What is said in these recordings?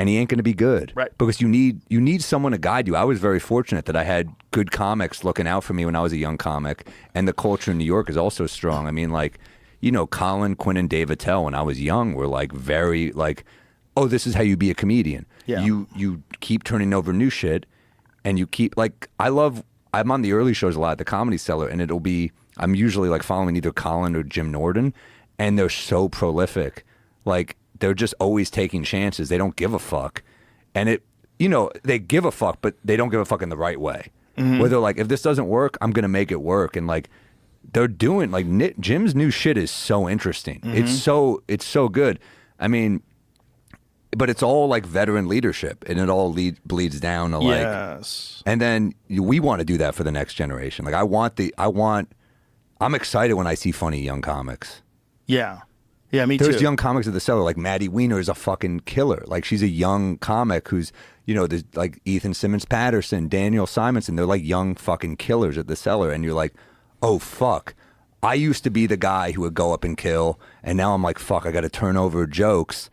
and he ain't going to be good. Right. Because you need someone to guide you. I was very fortunate that I had good comics looking out for me when I was a young comic, and the culture in New York is also strong. I mean, like, you know, Colin, Quinn, and Dave Attell when I was young were like very like, oh, this is how you be a comedian. Yeah. You keep turning over new shit, and you keep like I'm on the early shows a lot at the Comedy Cellar, and I'm usually like following either Colin or Jim Norton, and they're so prolific, like. They're just always taking chances. They don't give a fuck. And they give a fuck, but they don't give a fuck in the right way. Mm-hmm. Where they're like, if this doesn't work, I'm going to make it work. And like, they're doing, like, Jim's new shit is so interesting. Mm-hmm. It's so good. I mean, but it's all like veteran leadership, and it all bleeds down to like, yes. And then we want to do that for the next generation. Like I'm excited when I see funny young comics. Yeah. Yeah, me too. There's young comics at the Cellar, like Maddie Weiner is a fucking killer. Like, she's a young comic who's, you know, there's like Ethan Simmons Patterson, Daniel Simonson. They're like young fucking killers at the Cellar. And you're like, oh, fuck. I used to be the guy who would go up and kill. And now I'm like, fuck, I got to turn over jokes.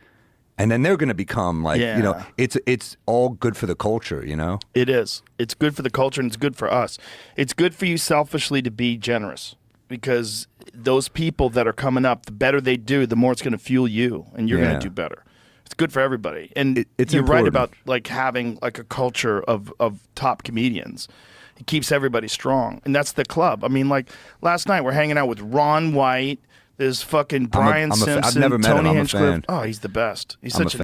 And then they're going to become like, you know, it's all good for the culture, you know? It is. It's good for the culture, and it's good for us. It's good for you selfishly to be generous. Because those people that are coming up, the better they do, the more it's going to fuel you, and you're going to do better. It's good for everybody. And it's you're important. right about like having like a culture of top comedians. It keeps everybody strong, and that's the club. I mean, like last night we're hanging out with Ron White. There's fucking Brian Simpson, I've never met Tony him. I'm a Hinchcliffe. fan. Oh, he's the best. He's such a